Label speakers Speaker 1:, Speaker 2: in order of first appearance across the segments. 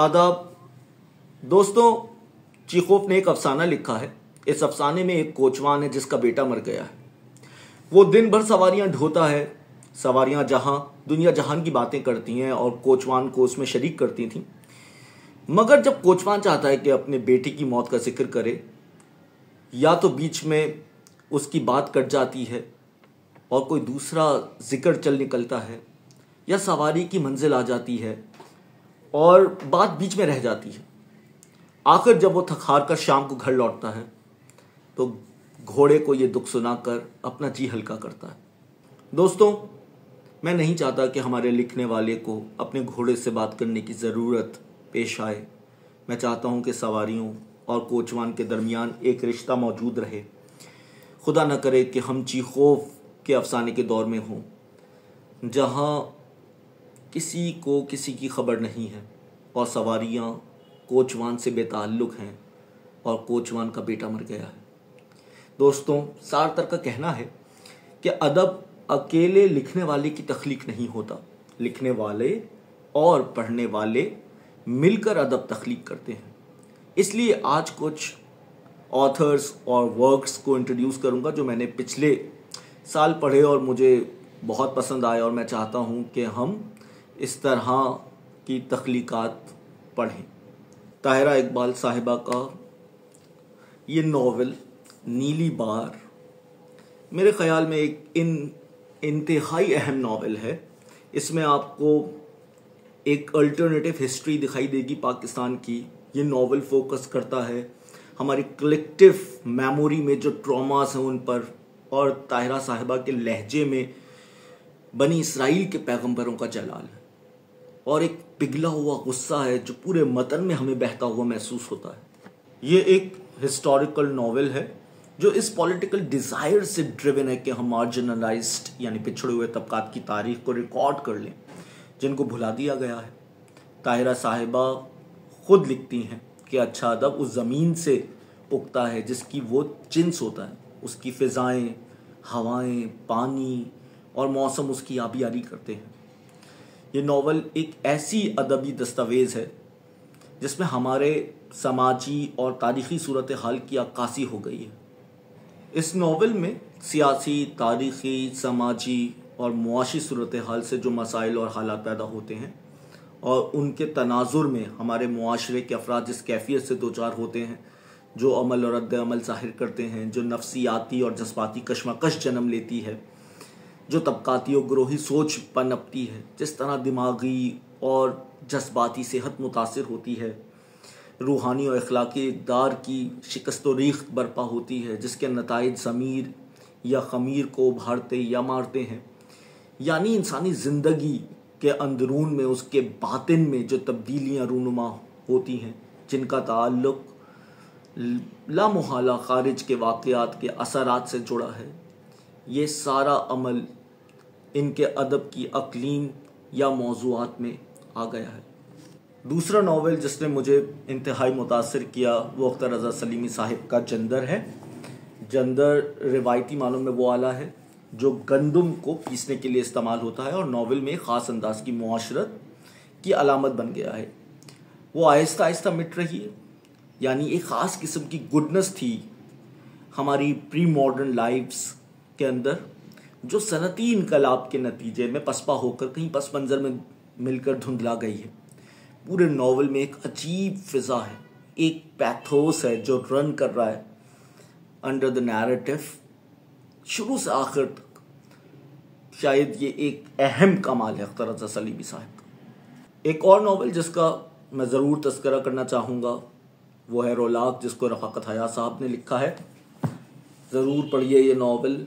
Speaker 1: आदाब दोस्तों, चीखोफ ने एक अफसाना लिखा है। इस अफसाने में एक कोचवान है जिसका बेटा मर गया है। वो दिन भर सवारियां ढोता है। सवारियां दुनिया जहान की बातें करती हैं और कोचवान को उसमें शरीक करती थीं। मगर जब कोचवान चाहता है कि अपने बेटे की मौत का जिक्र करे, या तो बीच में उसकी बात कट जाती है और कोई दूसरा जिक्र चल निकलता है, या सवारी की मंजिल आ जाती है और बात बीच में रह जाती है। आखिर जब वो थक हार कर शाम को घर लौटता है तो घोड़े को ये दुख सुनाकर अपना जी हल्का करता है। दोस्तों, मैं नहीं चाहता कि हमारे लिखने वाले को अपने घोड़े से बात करने की ज़रूरत पेश आए। मैं चाहता हूँ कि सवारियों और कोचवान के दरमियान एक रिश्ता मौजूद रहे। खुदा न करे कि हम चीखोफ के अफसाने के दौर में हों, जहाँ किसी को किसी की खबर नहीं है और सवारियां कोचवान से बेताल्लुक़ हैं और कोचवान का बेटा मर गया है। दोस्तों, सारतर का कहना है कि अदब अकेले लिखने वाले की तख्लीक नहीं होता, लिखने वाले और पढ़ने वाले मिलकर अदब तख्लीक करते हैं। इसलिए आज कुछ ऑथर्स और वर्क्स को इंट्रोड्यूस करूंगा जो मैंने पिछले साल पढ़े और मुझे बहुत पसंद आए, और मैं चाहता हूं कि हम इस तरह की तख्लीकात पढ़ें। ताहिरा इकबाल साहिबा का ये नॉवल नीली बार मेरे ख़याल में एक इंतहाई अहम नॉवल है। इसमें आपको एक अल्टरनेटिव हिस्ट्री दिखाई देगी पाकिस्तान की। ये नॉवल फोकस करता है हमारी कलेक्टिव मेमोरी में जो ट्रॉमास हैं उन पर, और ताहिरा साहिबा के लहजे में बनी इसराइल के पैगंबरों का जलाल है, और एक पिघला हुआ गुस्सा है जो पूरे मतन में हमें बहता हुआ महसूस होता है। ये एक हिस्टोरिकल नॉवेल है जो इस पॉलिटिकल डिज़ायर से ड्रिवन है कि हम मार्जिनलाइज्ड यानी पिछड़े हुए तबकात की तारीख को रिकॉर्ड कर लें जिनको भुला दिया गया है। ताहिरा साहिबा खुद लिखती हैं कि अच्छा अदब उस ज़मीन से उगता है जिसकी वो जिन्स होता है। उसकी फ़िज़ाएँ, हवाएँ, पानी और मौसम उसकी आबियारी करते हैं। ये नॉवल एक ऐसी अदबी दस्तावेज़ है जिसमें हमारे समाजी और तारीख़ी सूरत हाल की अक्कासी हो गई है। इस नॉवल में सियासी, तारीख़ी, समाजी और मुआशी सूरत हाल से जो मसाइल और हालात पैदा होते हैं और उनके तनाजुर में हमारे मुआशरे के अफराद जिस कैफियत से दो चार होते हैं, जो अमल और रद्द अमल ज़ाहिर करते हैं, जो नफ्सियाती और जज्बाती कशमकश जन्म लेती है, जो तबकाती और ग्रोही सोच पनपती है, जिस तरह दिमागी और जज्बाती सेहत मुतासिर होती है, रूहानी और अखलाकी इक़दार की शिकस्त व रीख्त बर्पा होती है, जिसके नताइज ज़मीर या ख़मीर को उभारते या मारते हैं। यानी इंसानी ज़िंदगी के अंदरून में, उसके बातिन में जो तब्दीलियाँ रूनुमा होती हैं, जिनका ताल्लुक़ लामुहाला ख़ारिज के वाक़यात के असरात से जुड़ा है, ये सारा अमल इनके अदब की अक़लीम या मौज़ूआत में आ गया है। दूसरा नॉवल जिसने मुझे इंतहाई मुतासिर किया वो अख्तर रज़ा सलीमी साहिब का जंदर है। जंदर रिवायती मानों में वो आला है जो गंदम को पीसने के लिए इस्तेमाल होता है और नॉवल में ख़ास अंदाज की मुआशरत की अलामत बन गया है। वो आहिस्ता आहिस्ता मिट रही है, यानी एक ख़ास किस्म की गुडनेस थी हमारी प्री मॉडर्न लाइफ्स के अंदर, जो सनती इनकलाब के नतीजे में पसपा होकर कहीं पस मंज़र में मिलकर धुंधला गई है। पूरे नॉवल में एक अजीब फ़िज़ा है, एक पैथोस है जो रन कर रहा है अंडर द नैरेटिव शुरू से आखिर तक। शायद ये एक अहम कमाल है अख्तर रज़ा सलीमी साहब का। एक और नॉवल जिसका मैं ज़रूर तज़किरा करना चाहूँगा वो है रौलाक, जिसको रफ़ाकत हयात साहब ने लिखा है। ज़रूर पढ़िए ये नॉवल।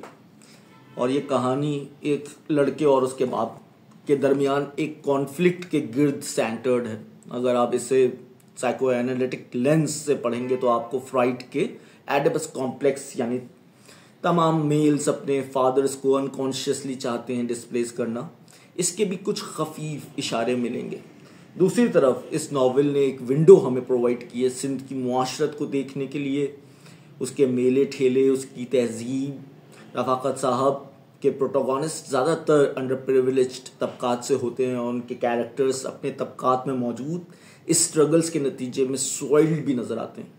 Speaker 1: और ये कहानी एक लड़के और उसके बाप के दरमियान एक कॉन्फ्लिक्ट के गिर्द सेंटर्ड है। अगर आप इसे साइको एनालिटिक लेंस से पढ़ेंगे तो आपको फ्राइड के एडिपस कॉम्प्लेक्स यानी तमाम मेल्स अपने फादर्स को अनकॉन्शियसली चाहते हैं डिस्प्लेस करना, इसके भी कुछ खफीफ इशारे मिलेंगे। दूसरी तरफ इस नॉवल ने एक विंडो हमें प्रोवाइड की है सिंध की मुआशरत को देखने के लिए, उसके मेले ठेले, उसकी तहजीब, रफ़ाकत साहब के प्रोटोगोनिस्ट ज़्यादातर अंडर प्रिविलेज्ड तबकात से होते हैं और उनके कैरेक्टर्स अपने तबकात में मौजूद इस स्ट्रगल्स के नतीजे में सॉइल्ड भी नज़र आते हैं।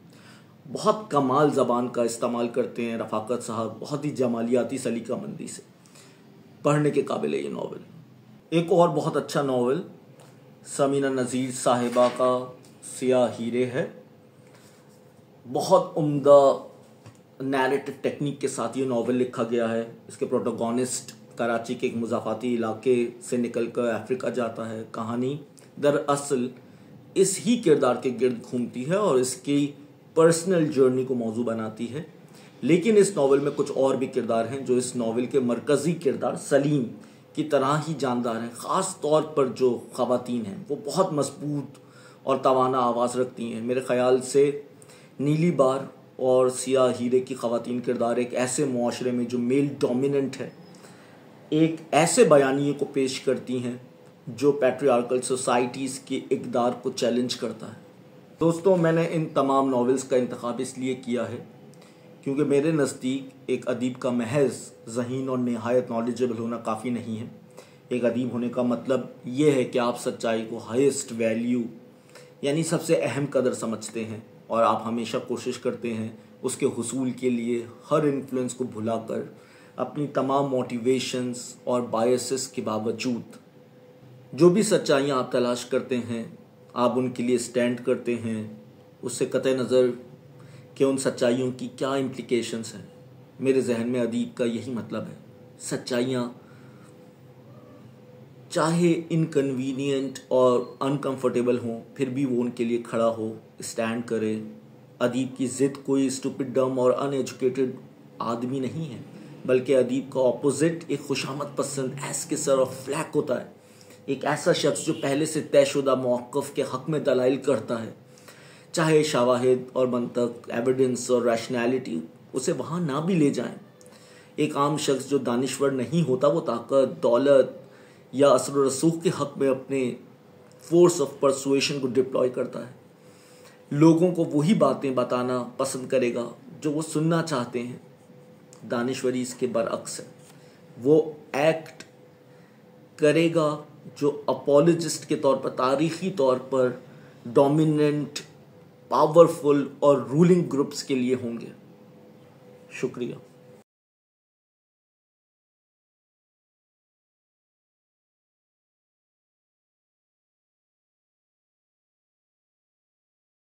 Speaker 1: बहुत कमाल ज़बान का इस्तेमाल करते हैं रफ़ाकत साहब, बहुत ही जमालियाती सलीकामंदी से। पढ़ने के काबिल है ये नावल। एक और बहुत अच्छा नावल समीना नज़ीर साहिबा का सियाह हीरे है। बहुत उम्दा नैरेटिव टेक्निक के साथ ये नावल लिखा गया है। इसके प्रोटोगोनिस्ट कराची के एक मुज़ाफ़ाती इलाके से निकलकर अफ्रीका जाता है। कहानी दरअसल इस ही किरदार के गिर्द घूमती है और इसकी पर्सनल जर्नी को मौजू बनाती है। लेकिन इस नावल में कुछ और भी किरदार हैं जो इस नावल के मरकज़ी किरदार सलीम की तरह ही जानदार हैं। ख़ास तौर पर जो ख़वातीन हैं वो बहुत मजबूत और तवाना आवाज़ रखती हैं। मेरे ख़याल से नीली बार और सियाह हीरे की ख़वातीन किरदार एक ऐसे मुआशरे में जो मेल डोमिनेंट है, एक ऐसे बयानिए को पेश करती हैं जो पैट्रियार्कल सोसाइटीज़ के इक़दार को चैलेंज करता है। दोस्तों, मैंने इन तमाम नावल्स का इंतखाब इसलिए किया है क्योंकि मेरे नज़दीक एक अदीब का महज ज़हीन और नहायत नॉलेजेबल होना काफ़ी नहीं है। एक अदीब होने का मतलब ये है कि आप सच्चाई को हाईएस्ट वैल्यू यानी सबसे अहम कदर समझते हैं और आप हमेशा कोशिश करते हैं उसके हुसूल के लिए हर इन्फ्लुएंस को भुलाकर अपनी तमाम मोटिवेशंस और बायसेस के बावजूद जो भी सच्चाइयाँ आप तलाश करते हैं आप उनके लिए स्टैंड करते हैं। उससे कतई नज़र कि उन सच्चाइयों की क्या इम्प्लिकेशंस हैं। मेरे जहन में अदीब का यही मतलब है। सच्चाइयाँ चाहे इनकन्वीनियंट और अनकंफर्टेबल हों फिर भी वो उनके लिए खड़ा हो, स्टैंड करे। अदीब की ज़िद कोई स्टूपिड डम और अनएजुकेटेड आदमी नहीं है, बल्कि अदीब का ऑपोजिट एक खुशामद पसंद एस्केसर और फ्लैक होता है। एक ऐसा शख्स जो पहले से तयशुदा मौक़िफ़ के हक़ में दलाइल करता है, चाहे शवाहिद और मंतक, एविडेंस और रैशनैलिटी उसे वहाँ ना भी ले जाएं। एक आम शख्स जो दानिश्वर नहीं होता वो ताकत, दौलत या असर रसूख के हक़ में अपने फोर्स ऑफ परसुएशन को डिप्लॉय करता है। लोगों को वही बातें बताना पसंद करेगा जो वो सुनना चाहते हैं। दानिश्वरी इसके बरअक्स है। वो एक्ट करेगा जो अपोलोजिस्ट के तौर पर, तारीख़ी तौर पर डोमिनेंट, पावरफुल और रूलिंग ग्रुप्स के लिए होंगे। शुक्रिया।